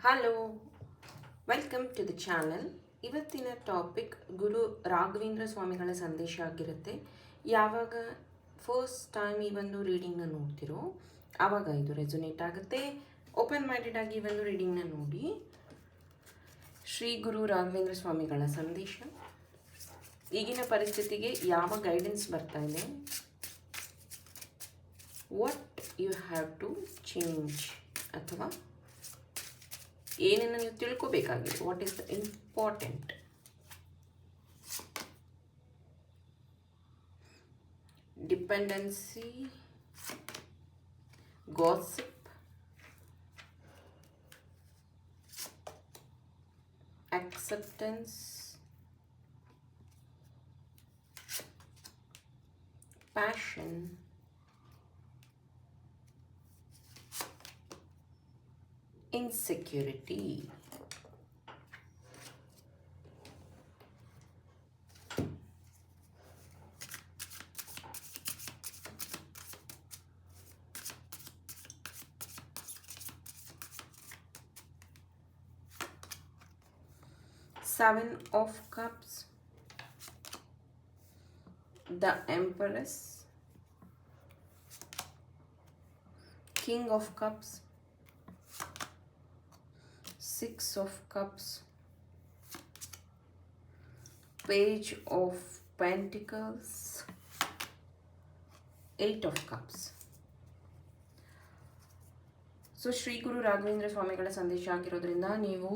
Hello, welcome to the channel. ಇವತ್ತಿನ topic Guru Raghavendra ಸ್ವಾಮಿಗಳ ಸಂದೇಶ ಆಗಿರುತ್ತೆ. ಯಾವಾಗ ಫಸ್ಟ್ ಟೈಮ್ ಈ ಒಂದು ರೀಡಿಂಗ್ನ ನೋಡ್ತಿರೋ ಆವಾಗ ಇದು ರೆಸೊನೇಟ್ ಆಗುತ್ತೆ. ಓಪನ್ ಮೈಂಡೆಡ್ ಆಗಿ ಈ ಒಂದು ರೀಡಿಂಗ್ನ ನೋಡಿ. ಶ್ರೀ ಗುರು ರಾಘವೇಂದ್ರ ಸ್ವಾಮಿಗಳ ಸಂದೇಶ ಈಗಿನ ಪರಿಸ್ಥಿತಿಗೆ ಯಾವ ಗೈಡೆನ್ಸ್ ಬರ್ತಾ ಇದೆ, what you have to change ಅಥವಾ ಏನನ್ನು ನೀವು ತಿಳ್ಕೋಬೇಕಾಗಿದೆ, what is the important. Dependency, gossip, acceptance, passion, insecurity. Seven of Cups, the Empress, King of Cups, Six of Cups, Page of Pentacles, Eight of Cups. So Shri Guru Raghavendra ಸ್ವಾಮಿಗಳ ಸಂದೇಶ ಆಗಿರೋದ್ರಿಂದ ನೀವು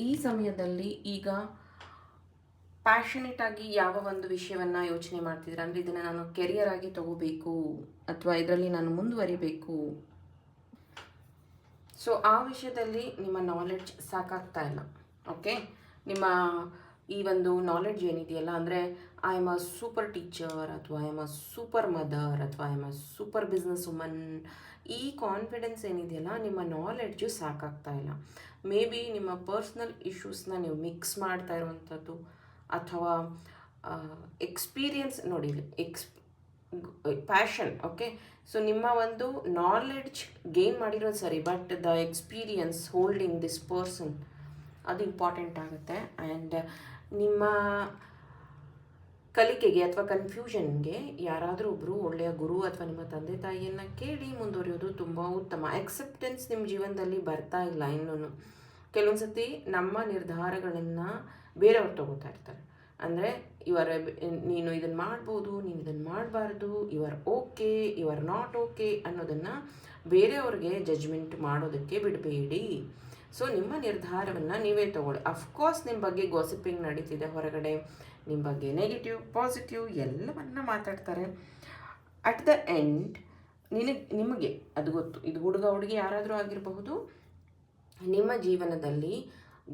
ಈ ಸಮಯದಲ್ಲಿ ಈಗ ಪ್ಯಾಷನೇಟ್ ಆಗಿ ಯಾವ ಒಂದು ವಿಷಯವನ್ನು ಯೋಚನೆ ಮಾಡ್ತಿದ್ದೀರ ಅಂದರೆ ಇದನ್ನು ನಾನು ಕೆರಿಯರ್ ಆಗಿ ತಗೋಬೇಕು ಅಥವಾ ಇದರಲ್ಲಿ ನಾನು ಮುಂದುವರಿಬೇಕು. ಸೊ ಆ ವಿಷಯದಲ್ಲಿ ನಿಮ್ಮ ನಾಲೆಡ್ಜ್ ಸಾಕಾಗ್ತಾ ಇಲ್ಲ. ಓಕೆ, ನಿಮ್ಮ ಈ ಒಂದು ನಾಲೆಡ್ಜ್ ಏನಿದೆಯಲ್ಲ, ಅಂದರೆ I am a super teacher ಅಥವಾ I am a super mother ಅಥವಾ I am a super business woman, ಈ ಕಾನ್ಫಿಡೆನ್ಸ್ ಏನಿದೆಯಲ್ಲ ನಿಮ್ಮ ನಾಲೆಡ್ಜು ಸಾಕಾಗ್ತಾ ಇಲ್ಲ. ಮೇ ಬಿ ನಿಮ್ಮ ಪರ್ಸ್ನಲ್ ಇಶ್ಯೂಸ್ನ ನೀವು ಮಿಕ್ಸ್ ಮಾಡ್ತಾ ಇರುವಂಥದ್ದು ಅಥವಾ ಎಕ್ಸ್ಪೀರಿಯನ್ಸ್ ನೋಡಿ, ಪ್ಯಾಷನ್. ಓಕೆ, ಸೊ ನಿಮ್ಮ ಒಂದು ನಾಲೆಡ್ಜ್ ಗೇನ್ ಮಾಡಿರೋದು ಸರಿ, but the experience holding this person ಅದು ಇಂಪಾರ್ಟೆಂಟ್ ಆಗುತ್ತೆ. ಆ್ಯಂಡ್ ನಿಮ್ಮ ಕಲಿಕೆಗೆ ಅಥವಾ ಕನ್ಫ್ಯೂಷನ್ಗೆ ಯಾರಾದರೂ ಒಬ್ಬರು ಒಳ್ಳೆಯ ಗುರು ಅಥವಾ ನಿಮ್ಮ ತಂದೆ ತಾಯಿಯನ್ನು ಕೇಳಿ ಮುಂದುವರಿಯೋದು ತುಂಬ ಉತ್ತಮ. ಆಕ್ಸೆಪ್ಟೆನ್ಸ್ ನಿಮ್ಮ ಜೀವನದಲ್ಲಿ ಬರ್ತಾ ಇಲ್ಲ ಇನ್ನೂ. ಕೆಲವೊಂದು ಸತಿ ನಮ್ಮ ನಿರ್ಧಾರಗಳನ್ನು ಬೇರೆಯವ್ರು ತಗೋತಾ ಇರ್ತಾರೆ. ಅಂದರೆ ನೀನು ಇದನ್ನು ಮಾಡ್ಬೋದು, ನೀನು ಇದನ್ನು ಮಾಡಬಾರ್ದು, you are okay, you are not okay ಅನ್ನೋದನ್ನು ಬೇರೆಯವ್ರಿಗೆ ಜಜ್ಮೆಂಟ್ ಮಾಡೋದಕ್ಕೆ ಬಿಡಬೇಡಿ. ಸೊ ನಿಮ್ಮ ನಿರ್ಧಾರವನ್ನು ನೀವೇ ತಗೊಳ್ಳಿ. ಅಫ್ಕೋರ್ಸ್ ನಿಮ್ಮ ಬಗ್ಗೆ ಗಾಸಿಪಿಂಗ್ ನಡೀತಿದೆ ಹೊರಗಡೆ, ನಿಮ್ಮ ಬಗ್ಗೆ ನೆಗೆಟಿವ್ ಪಾಸಿಟಿವ್ ಎಲ್ಲವನ್ನ ಮಾತಾಡ್ತಾರೆ. ಅಟ್ ದ ಎಂಡ್ ನಿಮಗೆ ಅದು ಗೊತ್ತು, ಇದು ಹುಡುಗ ಹುಡುಗಿ ಯಾರಾದರೂ ಆಗಿರಬಹುದು. ನಿಮ್ಮ ಜೀವನದಲ್ಲಿ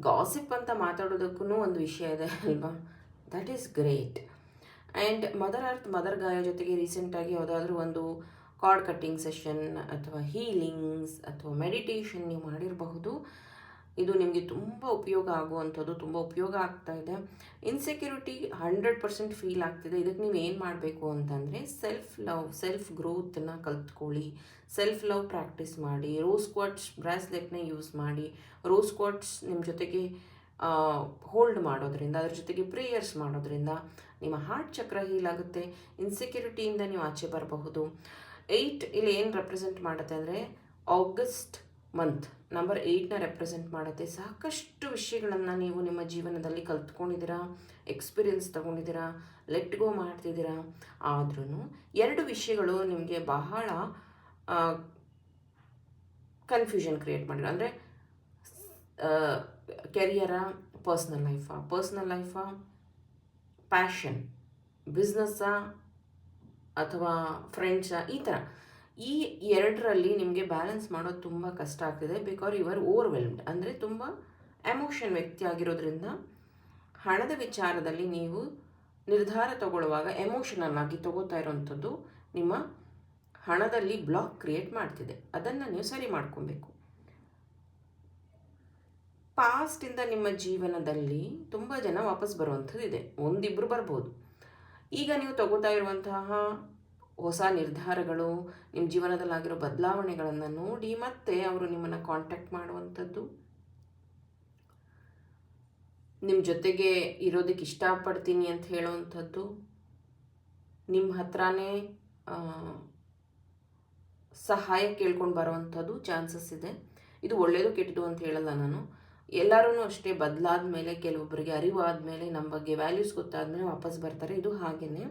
ಗಾಸಿಪ್ ಅಂತ ಮಾತಾಡೋದಕ್ಕೂ ಒಂದು ವಿಷಯ ಇದೆ ಅಲ್ವಾ, that is great. And mother earth mother ಗಾಯ ಜೊತೆಗೆ ರೀಸೆಂಟಾಗಿ ಯಾವುದಾದ್ರೂ ಒಂದು ಕಾರ್ಡ್ ಕಟ್ಟಿಂಗ್ ಸೆಷನ್ ಅಥವಾ ಹೀಲಿಂಗ್ಸ್ ಅಥವಾ ಮೆಡಿಟೇಷನ್ ನೀವು ಮಾಡಿರಬಹುದು. ಇದು ನಿಮಗೆ ತುಂಬ ಉಪಯೋಗ ಆಗುವಂಥದ್ದು, ತುಂಬ ಉಪಯೋಗ ಆಗ್ತಾ ಇದೆ. ಇನ್ಸೆಕ್ಯೂರಿಟಿ 100% ಫೀಲ್ ಆಗ್ತಿದೆ. ಇದಕ್ಕೆ ನೀವು ಏನು ಮಾಡಬೇಕು ಅಂತಂದರೆ ಸೆಲ್ಫ್ ಲವ್, ಸೆಲ್ಫ್ ಗ್ರೋತನ್ನ ಕಲ್ತ್ಕೊಳ್ಳಿ, ಸೆಲ್ಫ್ ಲವ್ ಪ್ರಾಕ್ಟೀಸ್ ಮಾಡಿ, ರೋಸ್ ಕ್ವಾಟ್ಸ್ ಬ್ರಾಸ್ಲೆಟ್ನ ಯೂಸ್ ಮಾಡಿ. ರೋಸ್ ಕ್ವಾಟ್ಸ್ ನಿಮ್ಮ ಜೊತೆಗೆ ಹೋಲ್ಡ್ ಮಾಡೋದ್ರಿಂದ, ಅದ್ರ ಜೊತೆಗೆ ಪ್ರೇಯರ್ಸ್ ಮಾಡೋದ್ರಿಂದ ನಿಮ್ಮ ಹಾರ್ಟ್ ಚಕ್ರ ಹೀಲ್ ಆಗುತ್ತೆ. ಇನ್ಸೆಕ್ಯೂರಿಟಿಯಿಂದ ನೀವು ಆಚೆ ಬರಬಹುದು. 8 ಇಲ್ಲಿ ಏನು ರೆಪ್ರೆಸೆಂಟ್ ಮಾಡುತ್ತೆ ಅಂದರೆ ಆಗಸ್ಟ್ ಮಂತ್ ನಂಬರ್ 8ನ ರೆಪ್ರೆಸೆಂಟ್ ಮಾಡುತ್ತೆ. ಸಾಕಷ್ಟು ವಿಷಯಗಳನ್ನು ನೀವು ನಿಮ್ಮ ಜೀವನದಲ್ಲಿ ಕಲ್ತ್ಕೊಂಡಿದ್ದೀರಾ, ಎಕ್ಸ್ಪೀರಿಯನ್ಸ್ ತೊಗೊಂಡಿದ್ದೀರಾ, ಲೆಟ್ ಗೋ ಮಾಡ್ತಿದ್ದೀರಾ. ಆದ್ರೂ 2 ವಿಷಯಗಳು ನಿಮಗೆ ಬಹಳ ಕನ್ಫ್ಯೂಷನ್ ಕ್ರಿಯೇಟ್ ಮಾಡಿರೋ, ಅಂದರೆ ಕೆರಿಯರ, ಪರ್ಸ್ನಲ್ ಲೈಫಾ, ಪ್ಯಾಷನ್, ಬಿಸ್ನೆಸ್ಸಾ ಅಥವಾ ಫ್ರೆಂಡ್ಸಾ, ಈ ಥರ ಈ 2ರಲ್ಲಿ ನಿಮಗೆ ಬ್ಯಾಲೆನ್ಸ್ ಮಾಡೋದು ತುಂಬ ಕಷ್ಟ ಆಗ್ತಿದೆ. ಬಿಕಾಸ್ ಯು ಆರ್ ಓವರ್ವೆಲ್ಮ್ಡ್, ಅಂದರೆ ತುಂಬ ಎಮೋಷನ್ ವ್ಯಕ್ತಿ ಆಗಿರೋದ್ರಿಂದ ಹಣದ ವಿಚಾರದಲ್ಲಿ ನೀವು ನಿರ್ಧಾರ ತಗೊಳ್ಳುವಾಗ ಎಮೋಷನಲ್ ಆಗಿ ತಗೋತಾ ಇರೋವಂಥದ್ದು ನಿಮ್ಮ ಹಣದಲ್ಲಿ ಬ್ಲಾಕ್ ಕ್ರಿಯೇಟ್ ಮಾಡ್ತಿದೆ. ಅದನ್ನು ನೀವು ಸರಿ ಮಾಡ್ಕೊಬೇಕು. ಪಾಸ್ಟಿಂದ ನಿಮ್ಮ ಜೀವನದಲ್ಲಿ ತುಂಬ ಜನ ವಾಪಸ್ ಬರುವಂಥದ್ದು ಇದೆ, ಒಂದಿಬ್ಬರು ಬರ್ಬೋದು. ಈಗ ನೀವು ತಗೋತಾ ಇರುವಂತಹ ಹೊಸ ನಿರ್ಧಾರಗಳು, ನಿಮ್ಮ ಜೀವನದಲ್ಲಾಗಿರೋ ಬದಲಾವಣೆಗಳನ್ನು ನೋಡಿ ಮತ್ತೆ ಅವರು ನಿಮ್ಮನ್ನು ಕಾಂಟ್ಯಾಕ್ಟ್ ಮಾಡುವಂಥದ್ದು, ನಿಮ್ಮ ಜೊತೆಗೆ ಇರೋದಕ್ಕೆ ಇಷ್ಟಪಡ್ತೀನಿ ಅಂತ ಹೇಳೋವಂಥದ್ದು, ನಿಮ್ಮ ಹತ್ರನೇ ಸಹಾಯ ಕೇಳ್ಕೊಂಡು ಬರೋವಂಥದ್ದು ಚಾನ್ಸಸ್ ಇದೆ. ಇದು ಒಳ್ಳೆಯದು ಕೆಟ್ಟದು ಅಂತ ಹೇಳಲ್ಲ ನಾನು. ಎಲ್ಲರೂ ಅಷ್ಟೇ ಬದಲಾದ ಮೇಲೆ, ಕೆಲವೊಬ್ಬರಿಗೆ ಅರಿವಾದ ಮೇಲೆ, ನಮ್ಮ ಬಗ್ಗೆ ವ್ಯಾಲ್ಯೂಸ್ ಗೊತ್ತಾದ ಮೇಲೆ ವಾಪಸ್ ಬರ್ತಾರೆ. ಇದು ಹಾಗೆಯೇ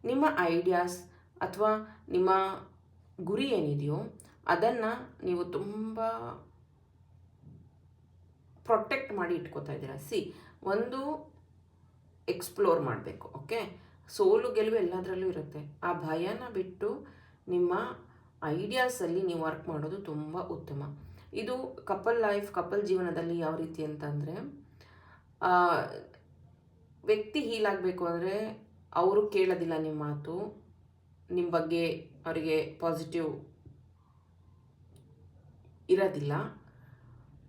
ನಿಮ್ಮ ಐಡಿಯಾಸ್ ಅಥವಾ ನಿಮ್ಮ ಗುರಿ ಏನಿದೆಯೋ ಅದನ್ನು ನೀವು ತುಂಬ ಪ್ರೊಟೆಕ್ಟ್ ಮಾಡಿ ಇಟ್ಕೋತಾ ಇದ್ದೀರಾ. ಒಂದು ಎಕ್ಸ್ಪ್ಲೋರ್ ಮಾಡಬೇಕು. ಓಕೆ, ಸೋಲು ಗೆಲುವು ಎಲ್ಲದರಲ್ಲೂ ಇರುತ್ತೆ. ಆ ಭಯನ ಬಿಟ್ಟು ನಿಮ್ಮ ಐಡಿಯಾಸಲ್ಲಿ ನೀವು ವರ್ಕ್ ಮಾಡೋದು ತುಂಬ ಉತ್ತಮ. ಇದು ಕಪಲ್ ಜೀವನದಲ್ಲಿ ಯಾವ ರೀತಿ ಅಂತಂದರೆ, ವ್ಯಕ್ತಿ ಹೀಲ್ ಆಗಬೇಕು ಅಂದರೆ ಅವರು ಕೇಳೋದಿಲ್ಲ ನಿಮ್ಮ ಮಾತು, ನಿಮ್ಮ ಬಗ್ಗೆ ಅವರಿಗೆ ಪಾಸಿಟಿವ್ ಇರೋದಿಲ್ಲ.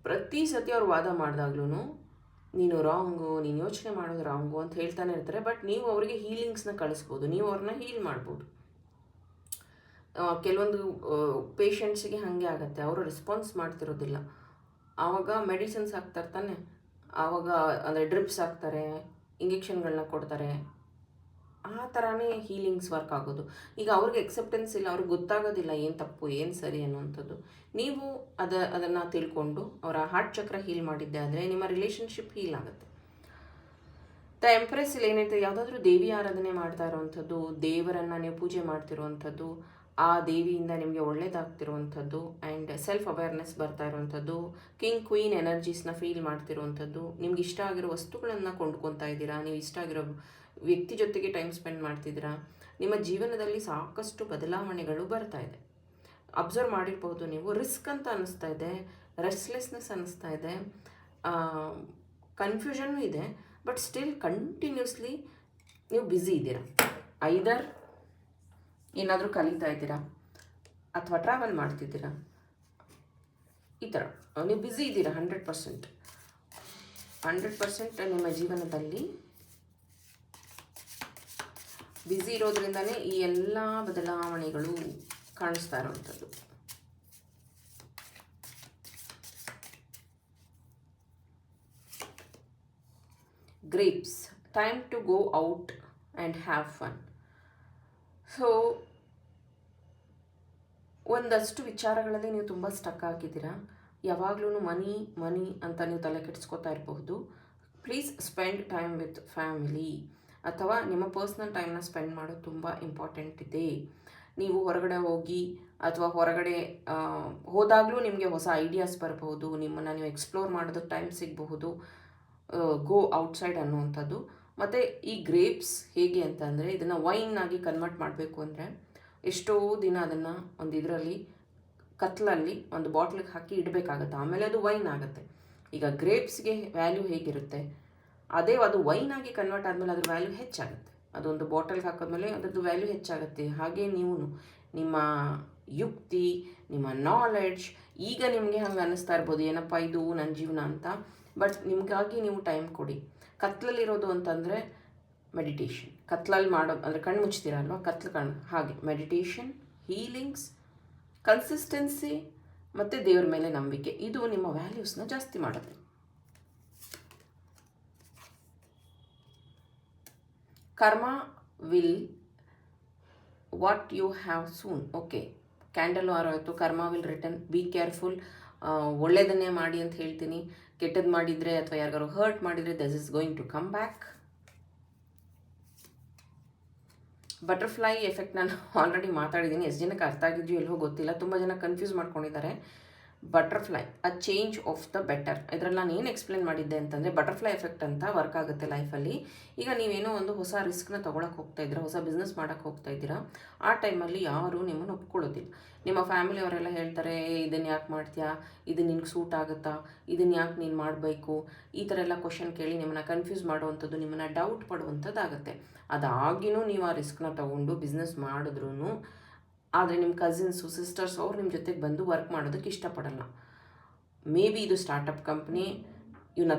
ಪ್ರತಿ ಸತಿ ಅವ್ರು ವಾದ ಮಾಡಿದಾಗ್ಲೂ ನೀನು ರಾಂಗು, ನೀನು ಯೋಚನೆ ಮಾಡೋದು ರಾಂಗು ಅಂತ ಹೇಳ್ತಾನೆ ಇರ್ತಾರೆ. ಬಟ್ ನೀವು ಅವರಿಗೆ ಹೀಲಿಂಗ್ಸ್ನ ಕಳಿಸ್ಬೋದು, ನೀವು ಅವ್ರನ್ನ ಹೀಲ್ ಮಾಡ್ಬೋದು. ಕೆಲವೊಂದು ಪೇಷಂಟ್ಸಿಗೆ ಹಾಗೆ ಆಗುತ್ತೆ, ಅವರು ರೆಸ್ಪಾನ್ಸ್ ಮಾಡ್ತಿರೋದಿಲ್ಲ. ಆವಾಗ ಮೆಡಿಸಿನ್ಸ್ ಹಾಕ್ತಾನೆ, ಆವಾಗ ಅಂದರೆ ಡ್ರಿಪ್ಸ್ ಹಾಕ್ತಾರೆ, ಇಂಜೆಕ್ಷನ್ಗಳನ್ನ ಕೊಡ್ತಾರೆ. ಆ ಥರನೇ ಹೀಲಿಂಗ್ಸ್ ವರ್ಕ್ ಆಗೋದು. ಈಗ ಅವ್ರಿಗೆ ಎಕ್ಸೆಪ್ಟೆನ್ಸ್ ಇಲ್ಲ, ಅವ್ರಿಗೆ ಗೊತ್ತಾಗೋದಿಲ್ಲ ಏನು ತಪ್ಪು ಏನು ಸರಿ ಅನ್ನುವಂಥದ್ದು. ನೀವು ಅದನ್ನು ತಿಳ್ಕೊಂಡು ಅವರ ಹಾರ್ಟ್ ಚಕ್ರ ಹೀಲ್ ಮಾಡಿದ್ದೆ ಆದರೆ ನಿಮ್ಮ ರಿಲೇಷನ್ಶಿಪ್ ಹೀಲ್ ಆಗುತ್ತೆ. ದ ಎಂಪ್ರೆಸ್ ಇಲ್ಲಿ ಏನೈತೆ, ಯಾವುದಾದ್ರೂ ದೇವಿ ಆರಾಧನೆ ಮಾಡ್ತಾ ಇರೋವಂಥದ್ದು, ದೇವರನ್ನು ನೀವು ಪೂಜೆ ಮಾಡ್ತಿರುವಂಥದ್ದು, ಆ ದೇವಿಯಿಂದ ನಿಮಗೆ ಒಳ್ಳೇದಾಗ್ತಿರುವಂಥದ್ದು, ಆ್ಯಂಡ್ ಸೆಲ್ಫ್ ಅವೇರ್ನೆಸ್ ಬರ್ತಾ ಇರುವಂಥದ್ದು, ಕಿಂಗ್ ಕ್ವೀನ್ ಎನರ್ಜೀಸ್ನ ಫೀಲ್ ಮಾಡ್ತಿರುವಂಥದ್ದು, ನಿಮ್ಗೆ ಇಷ್ಟ ಆಗಿರೋ ವಸ್ತುಗಳನ್ನು ಕೊಂಡ್ಕೊತಾ ಇದ್ದೀರಾ, ನೀವು ಇಷ್ಟ ಆಗಿರೋ ವ್ಯಕ್ತಿ ಜೊತೆಗೆ ಟೈಮ್ ಸ್ಪೆಂಡ್ ಮಾಡ್ತಿದ್ದೀರಾ, ನಿಮ್ಮ ಜೀವನದಲ್ಲಿ ಸಾಕಷ್ಟು ಬದಲಾವಣೆಗಳು ಬರ್ತಾ ಇದೆ. ಅಬ್ಸರ್ವ್ ಮಾಡಿರ್ಬೋದು ನೀವು. ರಿಸ್ಕ್ ಅಂತ ಅನ್ನಿಸ್ತಾ ಇದೆ, ರೆಸ್ಟ್ಲೆಸ್ನೆಸ್ ಅನ್ನಿಸ್ತಾ ಇದೆ, ಕನ್ಫ್ಯೂಷನ್ನು ಇದೆ. ಬಟ್ ಸ್ಟಿಲ್ ಕಂಟಿನ್ಯೂಸ್ಲಿ ನೀವು ಬ್ಯುಸಿ ಇದ್ದೀರಾ. ಐದರ್ ಏನಾದರೂ ಕಲಿತಾ ಇದ್ದೀರಾ ಅಥವಾ ಟ್ರಾವೆಲ್ ಮಾಡ್ತಿದ್ದೀರಾ, ಈ ಥರ ನೀವು ಬ್ಯುಸಿ ಇದ್ದೀರಾ. 100% ನಿಮ್ಮ ಜೀವನದಲ್ಲಿ ಬ್ಯುಸಿ ಇರೋದ್ರಿಂದನೇ ಈ ಎಲ್ಲ ಬದಲಾವಣೆಗಳು ಕಾಣಿಸ್ತಾ ಇರೋವಂಥದ್ದು. Grapes, time to go out and have fun. So ಒಂದಷ್ಟು ವಿಚಾರಗಳಲ್ಲಿ ನೀವು ತುಂಬ ಸ್ಟಕ್ ಆಗಿದ್ದೀರಾ. ಯಾವಾಗಲೂ ಮನಿ ಅಂತ ನೀವು ತಲೆ ಕೆಡಿಸ್ಕೋತಾ ಇರಬಹುದು. Please spend time with family ಅಥವಾ ನಿಮ್ಮ ಪರ್ಸ್ನಲ್ ಟೈಮ್ನ ಸ್ಪೆಂಡ್ ಮಾಡೋದು ತುಂಬ ಇಂಪಾರ್ಟೆಂಟ್ ಇದೆ. ನೀವು ಹೊರಗಡೆ ಹೋಗಿ ಅಥವಾ ಹೊರಗಡೆ ಹೋದಾಗಲೂ ನಿಮಗೆ ಹೊಸ ಐಡಿಯಾಸ್ ಬರಬಹುದು, ನಿಮ್ಮನ್ನು ನೀವು ಎಕ್ಸ್ಪ್ಲೋರ್ ಮಾಡೋದಕ್ಕೆ ಟೈಮ್ ಸಿಗಬಹುದು. ಗೋ ಔಟ್ಸೈಡ್ ಅನ್ನುವಂಥದ್ದು. ಮತ್ತು ಈ ಗ್ರೇಪ್ಸ್ ಹೇಗೆ ಅಂತಂದರೆ, ಇದನ್ನು ವೈನ್ ಆಗಿ ಕನ್ವರ್ಟ್ ಮಾಡಬೇಕು ಅಂದರೆ ಎಷ್ಟೋ ದಿನ ಅದನ್ನು ಒಂದು ಇದರಲ್ಲಿ ಕತ್ಲಲ್ಲಿ ಒಂದು ಬಾಟ್ಲಿಗೆ ಹಾಕಿ ಇಡಬೇಕಾಗತ್ತೆ, ಆಮೇಲೆ ಅದು ವೈನ್ ಆಗುತ್ತೆ. ಈಗ ಗ್ರೇಪ್ಸ್ಗೆ ವ್ಯಾಲ್ಯೂ ಹೇಗಿರುತ್ತೆ, ಅದೇ ಅದು ವೈನ್ ಆಗಿ ಕನ್ವರ್ಟ್ ಆದಮೇಲೆ ಅದ್ರ ವ್ಯಾಲ್ಯೂ ಹೆಚ್ಚಾಗುತ್ತೆ. ಅದೊಂದು ಬಾಟಲ್ಗೆ ಹಾಕಿದ್ಮೇಲೆ ಅದರದ್ದು ವ್ಯಾಲ್ಯೂ ಹೆಚ್ಚಾಗುತ್ತೆ. ಹಾಗೆ ನೀವು ನಿಮ್ಮ ಯುಕ್ತಿ, ನಿಮ್ಮ ನಾಲೆಡ್ಜ್, ಈಗ ನಿಮಗೆ ಹಂಗೆ ಅನ್ನಿಸ್ತಾ ಇರ್ಬೋದು ಏನಪ್ಪ ಇದು ನನ್ನ ಜೀವನ ಅಂತ. ಬಟ್ ನಿಮಗಾಗಿ ನೀವು ಟೈಮ್ ಕೊಡಿ. ಕತ್ಲಲ್ಲಿರೋದು ಅಂತಂದರೆ ಮೆಡಿಟೇಷನ್, ಕತ್ಲಲ್ಲಿ ಮಾಡೋದು ಅಂದರೆ ಕಣ್ಣು ಮುಚ್ತೀರಲ್ವ, ಕಣ್ಣು ಹಾಗೆ ಮೆಡಿಟೇಷನ್, ಹೀಲಿಂಗ್ಸ್, ಕನ್ಸಿಸ್ಟೆನ್ಸಿ ಮತ್ತು ದೇವ್ರ ಮೇಲೆ ನಂಬಿಕೆ, ಇದು ನಿಮ್ಮ ವ್ಯಾಲ್ಯೂಸ್ನ ಜಾಸ್ತಿ ಮಾಡುತ್ತೆ. Karma will what you have soon. Okay, candle ಆರೋಯ್ತು, karma will return. Be careful. ಒಳ್ಳೆಯದನ್ನೇ ಮಾಡಿ ಅಂತ ಹೇಳ್ತೀನಿ. ಕೆಟ್ಟದ್ದು ಮಾಡಿದರೆ ಅಥವಾ ಯಾರಿಗಾರು ಹರ್ಟ್ ಮಾಡಿದರೆ this is going to come back. Butterfly effect ನಾನು ಆಲ್ರೆಡಿ ಮಾತಾಡಿದ್ದೀನಿ. ಎಷ್ಟು ಜನಕ್ಕೆ ಅರ್ಥ ಆಗಿದೆಯೋ ಎಲ್ಲೋ ಗೊತ್ತಿಲ್ಲ, ತುಂಬ ಜನ ಕನ್ಫ್ಯೂಸ್ ಮಾಡ್ಕೊಂಡಿದ್ದಾರೆ. Butterfly a change of the better, ಇದರಲ್ಲಿ ನಾನು ಏನು ಎಕ್ಸ್ಪ್ಲೇನ್ ಮಾಡಿದ್ದೆ ಅಂತಂದರೆ ಬಟರ್ಫ್ಲೈ ಎಫೆಕ್ಟ್ ಅಂತ ವರ್ಕ್ ಆಗುತ್ತೆ ಲೈಫಲ್ಲಿ. ಈಗ ನೀವೇನೋ ಒಂದು ಹೊಸ ರಿಸ್ಕ್ನ ತೊಗೊಳಕ್ಕೆ ಹೋಗ್ತಾ ಇದ್ದೀರಾ, ಹೊಸ ಬಿಸ್ನೆಸ್ ಮಾಡೋಕ್ಕೆ ಹೋಗ್ತಾ ಇದ್ದೀರಾ, ಆ ಟೈಮಲ್ಲಿ ಯಾರು ನಿಮ್ಮನ್ನು ಒಪ್ಕೊಳ್ಳೋದಿಲ್ಲ. ನಿಮ್ಮ ಫ್ಯಾಮಿಲಿಯವರೆಲ್ಲ ಹೇಳ್ತಾರೆ, ಇದನ್ನು ಯಾಕೆ ಮಾಡ್ತೀಯಾ, ಇದು ನಿನ್ಗೆ ಸೂಟ್ ಆಗುತ್ತಾ, ಇದನ್ನು ಯಾಕೆ ನೀನು ಮಾಡಬೇಕು, ಈ ಥರ ಎಲ್ಲ ಕ್ವಶನ್ ಕೇಳಿ ನಿಮ್ಮನ್ನು ಕನ್ಫ್ಯೂಸ್ ಮಾಡುವಂಥದ್ದು, ನಿಮ್ಮನ್ನು ಡೌಟ್ ಪಡುವಂಥದ್ದಾಗುತ್ತೆ. ಅದಾಗಿನೂ ನೀವು ಆ ರಿಸ್ಕ್ನ ತೊಗೊಂಡು ಬಿಸ್ನೆಸ್ ಮಾಡಿದ್ರೂ ಆದರೆ ನಿಮ್ಮ ಕಸಿನ್ಸು, ಸಿಸ್ಟರ್ಸ್ ಅವ್ರು ನಿಮ್ಮ ಜೊತೆಗೆ ಬಂದು ವರ್ಕ್ ಮಾಡೋದಕ್ಕೆ ಇಷ್ಟಪಡಲ್ಲ. ಮೇ ಬಿ ಇದು ಸ್ಟಾರ್ಟಪ್ ಕಂಪ್ನಿ, ಇವಳ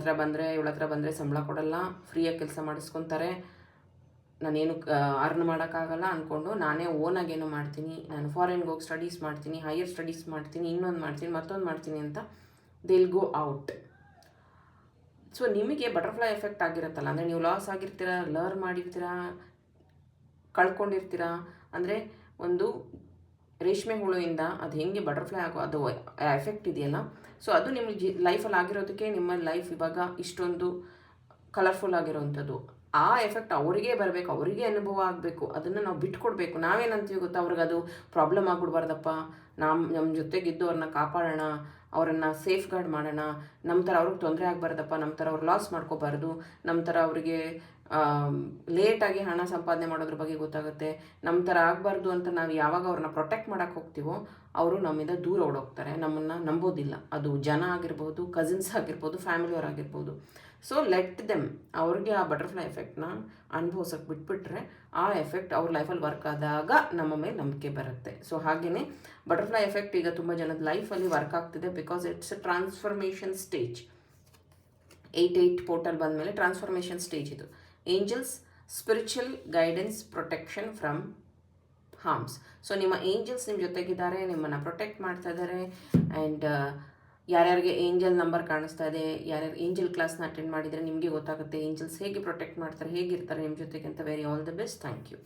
ಹತ್ರ ಬಂದರೆ ಸಂಬಳ ಕೊಡಲ್ಲ, ಫ್ರೀಯಾಗಿ ಕೆಲಸ ಮಾಡಿಸ್ಕೊತಾರೆ, ನಾನೇನು ಅರ್ನ್ ಮಾಡೋಕ್ಕಾಗಲ್ಲ ಅಂದ್ಕೊಂಡು ನಾನೇ ಓನಾಗಿ ಏನೋ ಮಾಡ್ತೀನಿ, ನಾನು ಫಾರಿನ್ಗೆ ಹೋಗಿ ಸ್ಟಡೀಸ್ ಮಾಡ್ತೀನಿ, ಹೈಯರ್ ಸ್ಟಡೀಸ್ ಮಾಡ್ತೀನಿ, ಇನ್ನೊಂದು ಮಾಡ್ತೀನಿ, ಮತ್ತೊಂದು ಮಾಡ್ತೀನಿ ಅಂತ they will go out. So ನಿಮಗೆ ಬಟರ್ಫ್ಲೈ ಎಫೆಕ್ಟ್ ಆಗಿರುತ್ತಲ್ಲ, ಅಂದರೆ ನೀವು ಲಾಸ್ ಆಗಿರ್ತೀರ, ಲರ್ನ್ ಮಾಡಿರ್ತೀರ, ಕಳ್ಕೊಂಡಿರ್ತೀರ. ಅಂದರೆ ಒಂದು ರೇಷ್ಮೆ ಹುಳುವಿಂದ ಅದು ಹೆಂಗೆ ಬಟರ್ಫ್ಲೈ ಆಗೋ ಅದು ಎಫೆಕ್ಟ್ ಇದೆಯಲ್ಲ, ಸೊ ಅದು ನಿಮ್ಮ ಲೈಫಲ್ಲಿ ಆಗಿರೋದಕ್ಕೆ ನಿಮ್ಮ ಲೈಫ್ ಇವಾಗ ಇಷ್ಟೊಂದು ಕಲರ್ಫುಲ್ ಆಗಿರೋವಂಥದ್ದು. ಆ ಎಫೆಕ್ಟ್ ಅವರಿಗೆ ಬರಬೇಕು, ಅವರಿಗೆ ಅನುಭವ ಆಗಬೇಕು, ಅದನ್ನು ನಾವು ಬಿಟ್ಕೊಡ್ಬೇಕು. ನಾವೇನಂತೀವಿ ಗೊತ್ತಾ, ಅವ್ರಿಗೆ ಅದು ಪ್ರಾಬ್ಲಮ್ ಆಗ್ಬಿಡ್ಬಾರ್ದಪ್ಪ, ನಮ್ಮ ಜೊತೆಗಿದ್ದು ಅವ್ರನ್ನ ಕಾಪಾಡೋಣ, ಅವರನ್ನು ಸೇಫ್ ಗಾರ್ಡ್ ಮಾಡೋಣ, ನಮ್ಮ ಥರ ಅವ್ರಿಗೆ ತೊಂದರೆ ಆಗಬಾರ್ದಪ್ಪ, ನಮ್ಮ ಥರ ಅವ್ರು ಲಾಸ್ ಮಾಡ್ಕೋಬಾರ್ದು, ನಮ್ಮ ಥರ ಅವರಿಗೆ ಲೇಟಾಗಿ ಹಣ ಸಂಪಾದನೆ ಮಾಡೋದ್ರ ಬಗ್ಗೆ ಗೊತ್ತಾಗುತ್ತೆ, ನಮ್ಮ ಥರ ಆಗಬಾರ್ದು ಅಂತ ನಾವು ಯಾವಾಗ ಅವ್ರನ್ನ ಪ್ರೊಟೆಕ್ಟ್ ಮಾಡೋಕ್ಕೆ ಹೋಗ್ತೀವೋ ಅವರು ನಮ್ಮಿಂದ ದೂರ ಓಡೋಗ್ತಾರೆ, ನಮ್ಮನ್ನು ನಂಬೋದಿಲ್ಲ. ಅದು ಜನ ಆಗಿರ್ಬೋದು, ಕಸಿನ್ಸ್ ಆಗಿರ್ಬೋದು, ಫ್ಯಾಮಿಲಿಯವ್ರು ಆಗಿರ್ಬೋದು. ಸೊ ಲೆಟ್ ದೆಮ್, ಅವ್ರಿಗೆ ಆ ಬಟರ್ಫ್ಲೈ ಎಫೆಕ್ಟ್ನ ಅನುಭವಿಸೋಕೆ ಬಿಟ್ಬಿಟ್ರೆ ಆ ಎಫೆಕ್ಟ್ ಅವ್ರ ಲೈಫಲ್ಲಿ ವರ್ಕ್ ಆದಾಗ ನಮ್ಮ ಮೇಲೆ ನಂಬಿಕೆ ಬರುತ್ತೆ. ಸೊ ಹಾಗೆಯೇ ಬಟರ್ಫ್ಲೈ ಎಫೆಕ್ಟ್ ಈಗ ತುಂಬ ಜನದ ಲೈಫಲ್ಲಿ ವರ್ಕ್ ಆಗ್ತಿದೆ, because it's a transformation stage. 8 portal ಬಂದಮೇಲೆ ಟ್ರಾನ್ಸ್ಫಾರ್ಮೇಷನ್ ಸ್ಟೇಜ್ ಇದು. Angels, spiritual guidance, protection from harms. So ನಿಮ್ಮ ಏಂಜಲ್ಸ್ ನಿಮ್ಮ ಜೊತೆಗಿದ್ದಾರೆ, ನಿಮ್ಮನ್ನು ಪ್ರೊಟೆಕ್ಟ್ ಮಾಡ್ತಾ ಇದ್ದಾರೆ. ಆ್ಯಂಡ್ ಯಾರ್ಯಾರಿಗೆ ಏಂಜಲ್ ನಂಬರ್ ಕಾಣಿಸ್ತಾ ಇದೆ, ಯಾರ್ಯಾರು ಏಂಜಲ್ ಕ್ಲಾಸ್ನ ಅಟೆಂಡ್ ಮಾಡಿದರೆ ನಿಮಗೆ ಗೊತ್ತಾಗುತ್ತೆ ಏಂಜಲ್ಸ್ ಹೇಗೆ ಪ್ರೊಟೆಕ್ಟ್ ಮಾಡ್ತಾರೆ, ಹೇಗಿರ್ತಾರೆ ನಿಮ್ಮ ಜೊತೆಗೆ ಅಂತ. Very all the best. Thank you.